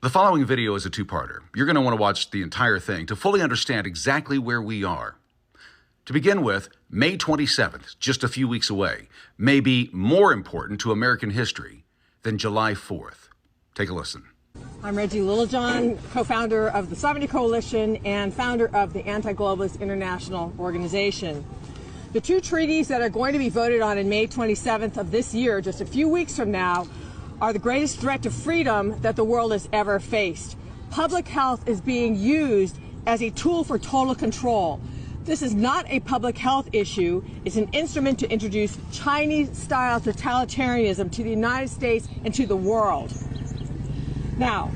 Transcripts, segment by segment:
The following video is a two-parter. You're going to want to watch the entire thing to fully understand exactly where we are. To begin with, May 27th, just a few weeks away, may be more important to American history than July 4th. Take a listen. I'm Reggie Littlejohn, co-founder of the Sovereignty Coalition and founder of the Anti-Globalist International Organization. The two treaties that are going to be voted on in May 27th of this year, just a few weeks from now, are the greatest threat to freedom that the world has ever faced. Public health is being used as a tool for total control. This is not a public health issue. It's an instrument to introduce Chinese-style totalitarianism to the United States and to the world. Now,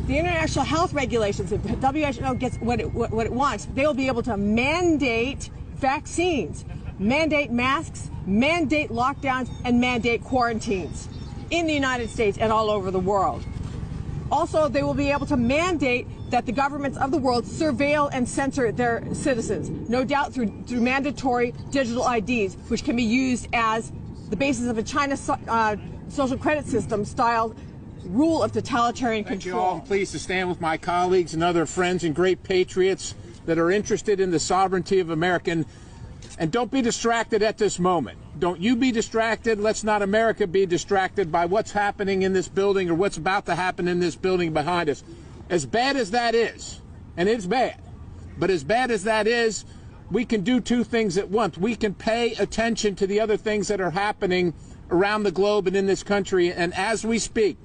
the international health regulations, if WHO gets what it wants, they will be able to mandate vaccines, mandate masks, mandate lockdowns, and mandate quarantines in the United States and all over the world. Also, they will be able to mandate that the governments of the world surveil and censor their citizens, no doubt through mandatory digital IDs, which can be used as the basis of a China social credit system style rule of totalitarian control. Thank you all. I'm pleased to stand with my colleagues and other friends and great patriots that are interested in the sovereignty of America. And don't be distracted at this moment. Don't you be distracted. Let's not America be distracted by what's happening in this building or what's about to happen in this building behind us. As bad as that is, and it's bad, but as bad as that is, we can do two things at once. We can pay attention to the other things that are happening around the globe and in this country. And as we speak,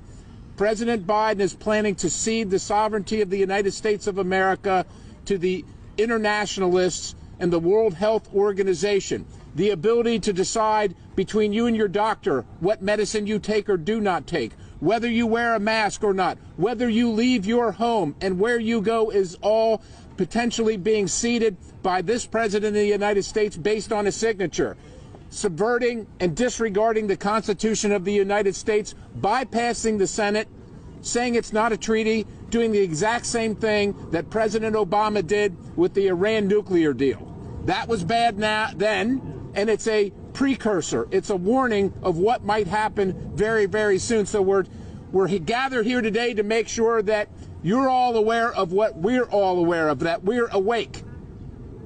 President Biden is planning to cede the sovereignty of the United States of America to the internationalists and the World Health Organization. The ability to decide between you and your doctor what medicine you take or do not take, whether you wear a mask or not, whether you leave your home and where you go is all potentially being ceded by this President of the United States based on a signature, subverting and disregarding the Constitution of the United States, bypassing the Senate, saying it's not a treaty, doing the exact same thing that President Obama did with the Iran nuclear deal. That was bad then, and it's a precursor. It's a warning of what might happen very, very soon. So we're gathered here today to make sure that you're all aware of what we're all aware of, that we're awake,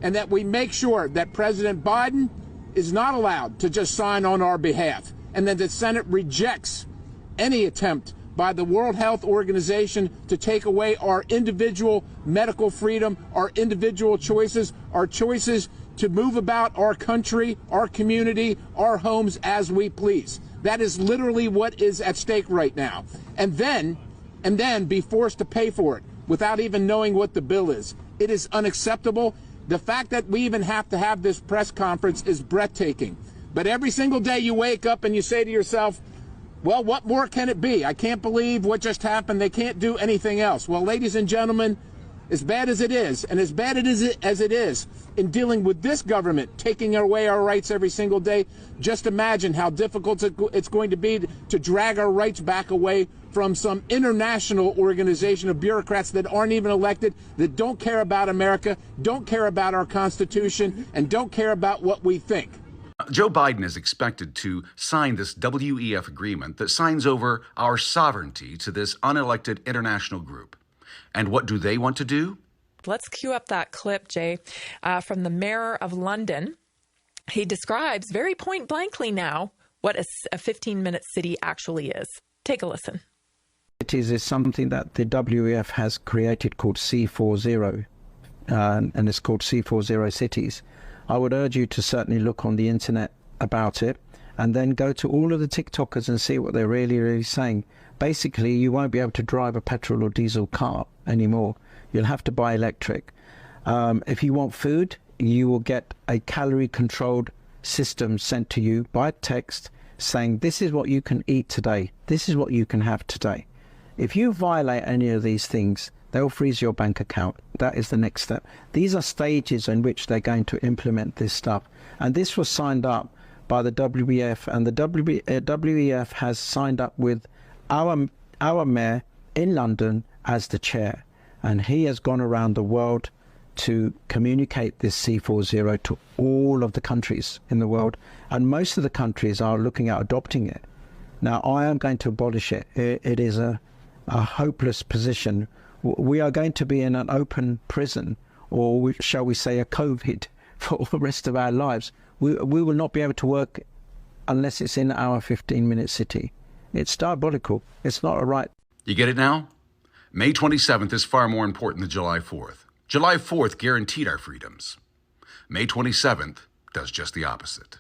and that we make sure that President Biden is not allowed to just sign on our behalf, and that the Senate rejects any attempt by the World Health Organization to take away our individual medical freedom, our individual choices, our choices to move about our country, our community, our homes as we please. That is literally what is at stake right now. And then be forced to pay for it without even knowing what the bill is. It is unacceptable. The fact that we even have to have this press conference is breathtaking. But every single day you wake up and you say to yourself, well, what more can it be? I can't believe what just happened. They can't do anything else. Well, ladies and gentlemen, as bad as it is, and as bad as it is in dealing with this government taking away our rights every single day, just imagine how difficult it's going to be to drag our rights back away from some international organization of bureaucrats that aren't even elected, that don't care about America, don't care about our Constitution, and don't care about what we think. Joe Biden is expected to sign this WEF agreement that signs over our sovereignty to this unelected international group. And what do they want to do? Let's cue up that clip, Jay, from the Mayor of London. He describes very point blankly now what a 15-minute city actually is. Take a listen. Cities is something that the WEF has created called C40, and it's called C40 cities. I would urge you to certainly look on the internet about it and then go to all of the TikTokers and see what they're really saying. Basically, you won't be able to drive a petrol or diesel car anymore. You'll have to buy electric. If you want food, you will get a calorie-controlled system sent to you by text saying, this is what you can eat today. This is what you can have today. If you violate any of these things, they'll freeze your bank account. That is the next step. These are stages in which they're going to implement this stuff. And this was signed up by the WEF, and the WEF has signed up with our mayor in London as the chair. And he has gone around the world to communicate this C40 to all of the countries in the world. And most of the countries are looking at adopting it. Now, I am going to abolish it. It is a a hopeless position. We are going to be in an open prison, or shall we say a COVID, for the rest of our lives. We will not be able to work unless it's in our 15-minute city. It's diabolical. It's not a right. You get it now? May 27th is far more important than July 4th. July 4th guaranteed our freedoms. May 27th does just the opposite.